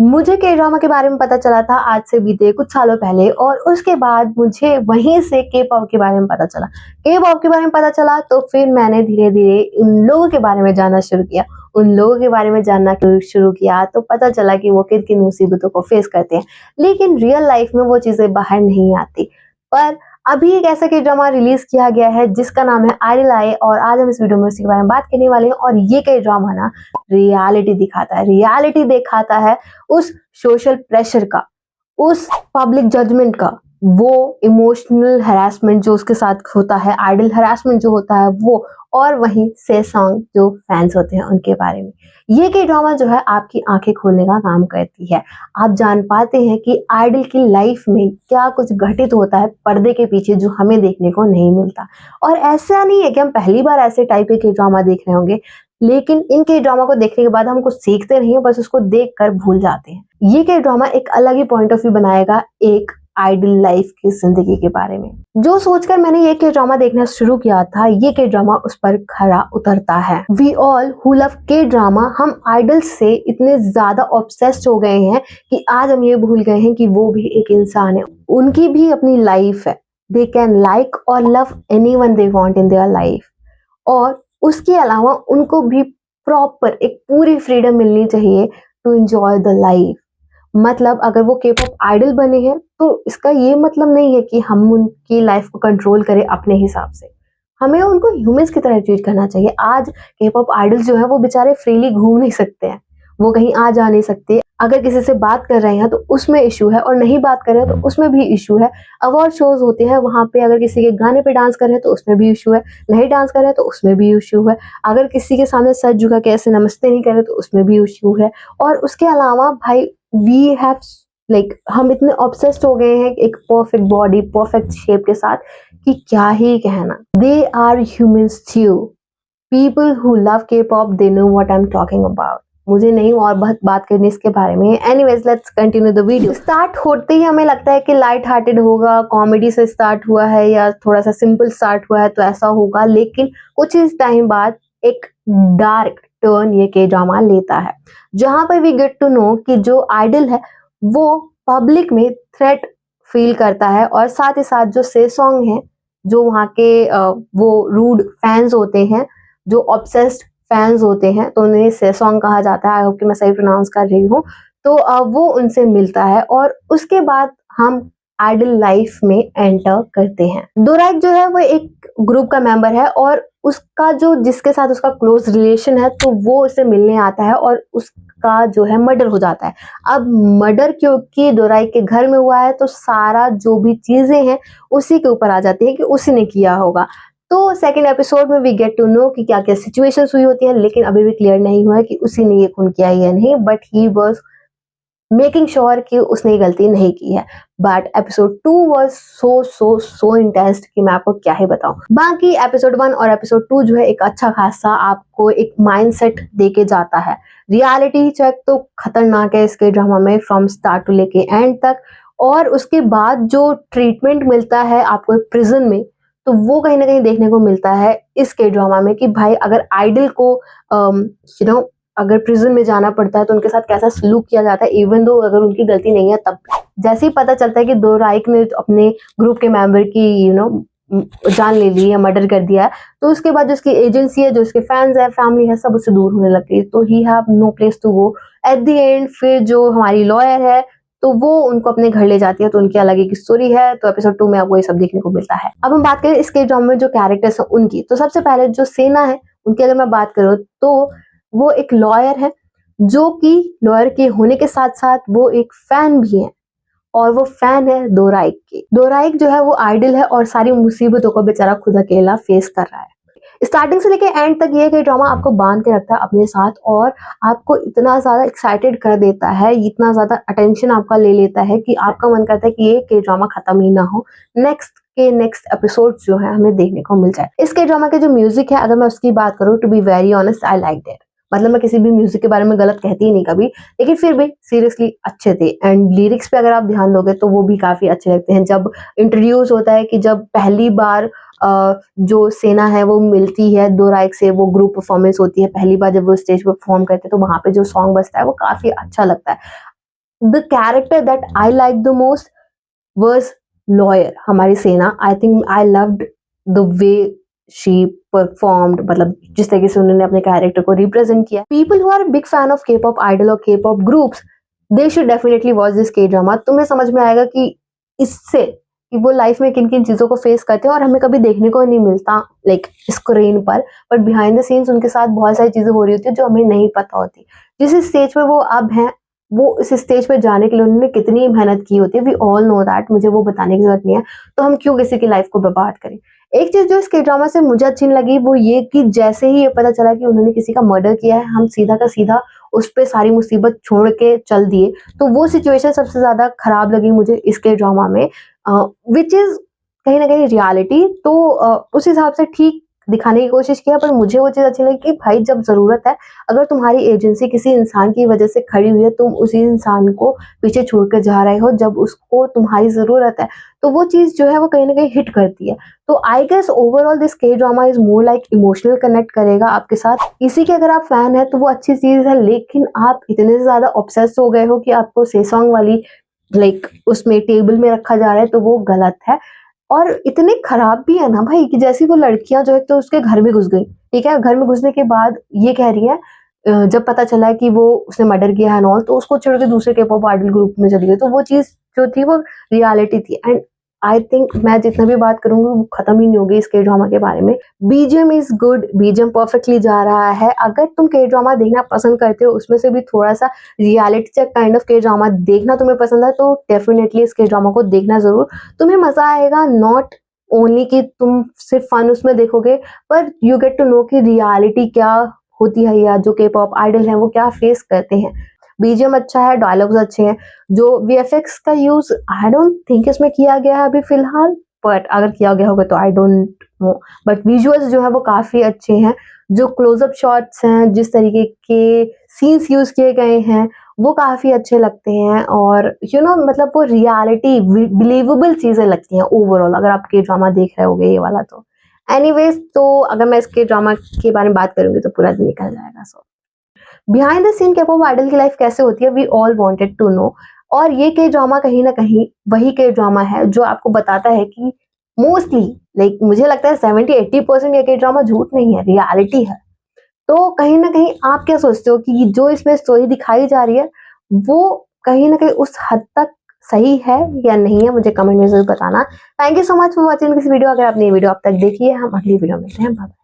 मुझे के ड्रामा के बारे में पता चला था आज से बीते कुछ सालों पहले और उसके बाद मुझे वहीं से के पॉप के बारे में पता चला। के पॉप के बारे में पता चला तो फिर मैंने धीरे-धीरे उन लोगों के बारे में जानना शुरू किया। उन लोगों के बारे में जानना शुरू किया तो पता चला कि वो किन-किन मुसीबतों को फेस करते हैं। लेकिन रियल लाइफ में वो चीज़ें बाहर नहीं आती। पर अभी एक ऐसा के ड्रामा रिलीज़ किया गया है जिसका नाम है आइडल आई और आज हम इस वीडियो में उसी के बारे में बात करने वाले हैं और ये के ड्रामा ना रियलिटी दिखाता है। रियलिटी दिखाता है उस सोशल प्रेशर का, उस पब्लिक जजमेंट का, वो इमोशनल हैरेसमेंट जो उसके साथ होता है, आइडल हैरेसमेंट जो होता है वो, और वहीं सेसॉन्ग जो फैंस होते हैं उनके बारे में। ये के ड्रामा जो है आपकी आंखें खोलने का काम करती है। आप जान पाते हैं कि आइडल की लाइफ में क्या कुछ घटित होता है पर्दे के पीछे जो हमें देखने को नहीं मिलता। और ऐसा नहीं है कि हम पहली बार ऐसे टाइप के ड्रामा देख रहे होंगे, लेकिन इन के ड्रामा को देखने के बाद हम कुछ सीखते नहीं हैं, बस उसको देखकर भूल जाते हैं। ये के ड्रामा एक अलग ही पॉइंट ऑफ व्यू बनाएगा एक आइडल लाइफ की जिंदगी के बारे में। जो सोचकर मैंने ये के ड्रामा देखना शुरू किया था, ये के ड्रामा उस पर खरा उतरता है। वी ऑल हु लव के ड्रामा, हम आइडल से इतने ज्यादा ऑब्सेस्ड हो गए हैं कि आज हम ये भूल गए हैं कि वो भी एक इंसान है, उनकी भी अपनी लाइफ है। दे कैन लाइक और love anyone they want in their life, और उसके अलावा उनको भी प्रॉपर एक पूरी फ्रीडम मिलनी चाहिए टू एंजॉय द लाइफ। मतलब अगर वो के पॉप आइडल बने हैं तो इसका ये मतलब नहीं है कि हम उनकी लाइफ को कंट्रोल करें अपने हिसाब से। हमें उनको ह्यूमंस की तरह ट्रीट करना चाहिए। आज के पॉप आइडल जो है वो बेचारे फ्रीली घूम नहीं सकते हैं, वो कहीं आ जा नहीं सकते। अगर किसी से बात कर रहे हैं तो उसमें इशू है, और नहीं बात कर रहे हैं तो उसमें भी इशू है। अवार्ड शोज होते हैं, वहां पे अगर किसी के गाने पे डांस कर रहे हैं तो उसमें भी इशू है, नहीं डांस कर रहे हैं तो उसमें भी इशू है। अगर किसी के सामने सर झुका के ऐसे नमस्ते नहीं कर रहे तो उसमें भी इशू है। और उसके अलावा भाई वी हैव लाइक हम इतने ऑब्सेस्ड हो गए हैं एक परफेक्ट बॉडी परफेक्ट शेप के साथ कि क्या ही कहना। They are humans too. People who love K pop they know what I am talking about. मुझे नहीं और बहुत बात करनी इसके बारे में। Anyways let's continue the video. Start होते ही हमें लगता है कि लाइट हार्टेड होगा, कॉमेडी से स्टार्ट हुआ है या थोड़ा सा सिंपल स्टार्ट हुआ है तो ऐसा होगा, लेकिन कुछ इस टाइम बाद एक डार्क टर्न ये के ड्रामा लेता है, जहां पर वी गेट टू नो कि जो आइडल है वो पब्लिक में थ्रेट फील करता है, और साथ ही साथ जो सेसॉन्ग है, जो वहाँ के वो रूड फैंस होते हैं, जो ऑब्सेस्ड फैंस होते हैं, तो उन्हें सेसॉन्ग कहा जाता है। आई होप कि मैं सही प्रोनाउंस कर रही हूँ। तो वो उनसे मिलता है और उसके बाद हम आइडल लाइफ में एंटर करते हैं। डोराइक जो है वो एक ग्रुप का मेंबर है और उसका जो जिसके साथ उसका क्लोज रिलेशन है तो वो उससे मिलने आता है और उसका जो है मर्डर हो जाता है। अब मर्डर क्योंकि डोराइक के घर में हुआ है तो सारा जो भी चीजें हैं उसी के ऊपर आ जाती है कि उसी ने किया होगा। तो सेकंड एपिसोड में वी गेट टू नो कि क्या क्या सिचुएशंस हुई होती है, लेकिन अभी भी क्लियर नहीं हुआ है कि उसी ने ये खून किया या नहीं, but he was making sure कि उसने गलती नहीं की है। But episode 2 was so intense कि मैं आपको क्या ही बताऊं। बाकी एपिसोड 1 और एपिसोड 2 जो है एक अच्छा खासा आपको एक माइंडसेट देके जाता है। रियलिटी चेक तो खतरनाक है इसके ड्रामा में, फ्रॉम स्टार्ट टू लेके एंड तक। और उसके बाद जो ट्रीटमेंट मिलता है आपको प्रिजन में, तो वो कहीं ना कहीं देखने को मिलता है इसके ड्रामा में कि भाई अगर आइडल को अगर प्रिजन में जाना पड़ता है तो उनके साथ कैसा सलूक किया जाता है, इवन दो अगर उनकी गलती नहीं है तब। जैसे ही पता चलता है कि डोराइक ने अपने ग्रुप के मेंबर की जान ले ली या मर्डर कर दिया है, तो उसके बाद जो उसकी एजेंसी है, जो उसके फैंस है, फैमिली है, सब उससे दूर होने लग गई। तो he have no place to go. At the end फिर जो हमारी लॉयर है तो वो उनको अपने घर ले जाती है, तो उनकी अलग एक स्टोरी है। तो एपिसोड 2 में आपको ये सब देखने को मिलता है। अब हम बात करें इसके ड्रामा में जो कैरेक्टर्स हैं उनकी, तो सबसे पहले जो सेना है उनकी अगर मैं बात करूँ तो वो एक लॉयर है, जो कि लॉयर के होने के साथ साथ वो एक फैन भी है, और वो फैन है डोराइक की। डोराइक जो है वो आइडल है और सारी मुसीबतों को बेचारा खुद अकेला फेस कर रहा है। स्टार्टिंग से लेके एंड तक ये कि ड्रामा आपको बांध के रखता है अपने साथ और आपको इतना ज्यादा एक्साइटेड कर देता है, इतना ज्यादा अटेंशन आपका ले लेता है कि आपका मन करता है कि ये के ड्रामा खत्म ही ना हो, नेक्स्ट एपिसोड जो है हमें देखने को मिल जाए। इसके ड्रामा के जो म्यूजिक है, अगर मैं उसकी बात करूँ, to be very honest I like that. मतलब मैं किसी भी म्यूजिक के बारे में गलत कहती ही नहीं कभी, लेकिन फिर भी सीरियसली अच्छे थे। एंड लिरिक्स पे अगर आप ध्यान दोगे तो वो भी काफी अच्छे लगते हैं। जब इंट्रोड्यूस होता है कि जब पहली बार जो सेना है वो मिलती है डोराइक से, वो ग्रुप परफॉर्मेंस होती है पहली बार जब वो स्टेज पर परफॉर्म करते हैं, तो वहां पे जो सॉन्ग बजता है वो काफी अच्छा लगता है। The character that I like the most was lawyer, हमारी सेना। I think I loved the way she performed, मतलब जिस तरीके से उन्होंने अपने कैरेक्टर को रिप्रेजेंट किया। People who are big fan of K pop idol और K pop groups, they should definitely watch this K drama. तुम्हें समझ में आएगा कि इससे कि वो लाइफ में किन किन चीजों को फेस करते हैं और हमें कभी देखने को नहीं मिलता लाइक स्क्रीन पर, बट बिहाइंड द सीन्स उनके साथ बहुत सारी चीजें हो रही होती है जो हमें नहीं पता होती। जिस स्टेज पे वो अब हैं, वो इस स्टेज पे जाने के लिए उन्होंने कितनी मेहनत की होती है, वी ऑल नो दैट, मुझे वो बताने की जरूरत नहीं है। तो हम क्यों किसी की लाइफ को बर्बाद करें। एक चीज जो इस के ड्रामा से मुझे अच्छी नहीं लगी वो ये कि जैसे ही ये पता चला कि उन्होंने किसी का मर्डर किया है, हम सीधा का सीधा उस पर सारी मुसीबत छोड़ के चल दिए। तो वो सिचुएशन सबसे ज्यादा खराब लगी मुझे इसके ड्रामा में, विच इज कहीं ना कहीं रियलिटी। तो उस हिसाब से ठीक दिखाने की कोशिश किया, पर मुझे वो चीज अच्छी लगी कि भाई जब जरूरत है, अगर तुम्हारी एजेंसी किसी इंसान की वजह से खड़ी हुई है, तुम उसी इंसान को पीछे छोड़ कर जा रहे हो जब उसको तुम्हारी जरूरत है, तो वो चीज जो है वो कहीं ना कहीं हिट करती है। तो I guess overall this K drama is more like emotional connect करेगा आपके साथ। इसी के अगर आप फैन है तो वो अच्छी चीज है, लेकिन आप इतने ज्यादा ऑब्सेस हो गए हो कि आपको से सॉन्ग वाली लाइक उसमें टेबल में रखा जा रहा है, तो वो गलत है। और इतने खराब भी है ना भाई कि जैसी वो लड़कियां जो है तो उसके घर में घुस गई, ठीक है, घर में घुसने के बाद ये कह रही है जब पता चला कि वो उसने मर्डर किया है नॉल, तो उसको छोड़ के दूसरे के पॉप आइडल ग्रुप में चली गई। तो वो चीज जो थी वो रियलिटी थी। एंड आई थिंक मैं जितना भी बात करूंगी वो खत्म ही नहीं होगी इस के ड्रामा के बारे में। BGM is good, BGM perfectly जा रहा है। अगर तुम के ड्रामा देखना पसंद करते हो, उसमें से भी थोड़ा सा रियलिटी चेक काइंड ऑफ के ड्रामा देखना तुम्हें पसंद है, तो डेफिनेटली इस के ड्रामा को देखना जरूर। तुम्हें मजा आएगा, नॉट ओनली कि तुम सिर्फ फन उसमें देखोगे, पर यू गेट टू नो कि रियलिटी क्या होती है या जो के पॉप आइडल हैं वो क्या फेस करते हैं। बीजीएम अच्छा है, डायलॉग्स अच्छे हैं। जो वीएफएक्स का यूज आई डोंट थिंक इसमें किया गया है अभी फिलहाल, बट अगर किया गया होगा तो I don't know. But visuals जो है वो काफी अच्छे हैं। जो क्लोजअप शॉट्स हैं, जिस तरीके के सीन्स यूज किए गए हैं, वो काफी अच्छे लगते हैं। और मतलब वो रियलिटी बिलीवेबल चीजें लगती हैं ओवरऑल, अगर आप के ड्रामा देख रहे होगे ये वाला तो। एनीवेज, तो अगर मैं इसके ड्रामा के बारे में बात करूंगी तो पूरा दिन निकल जाएगा। So behind the scene K pop idol की लाइफ कैसे होती है, we all wanted to know. और ये के ड्रामा कहीं ना कहीं वही के ड्रामा है जो आपको बताता है कि मोस्टली लाइक मुझे लगता है 70-80% ये के ड्रामा झूठ नहीं है, रियलिटी है। तो कहीं ना कहीं आप क्या सोचते हो कि जो इसमें स्टोरी दिखाई जा रही है वो कहीं ना कहीं उस हद तक सही है या नहीं है, मुझे कमेंट में जरूर बताना। Thank you so much for watching this video. अगर आपने ये वीडियो अब तक देखी है, हम अगली वीडियो में मिलते हैं। बाय।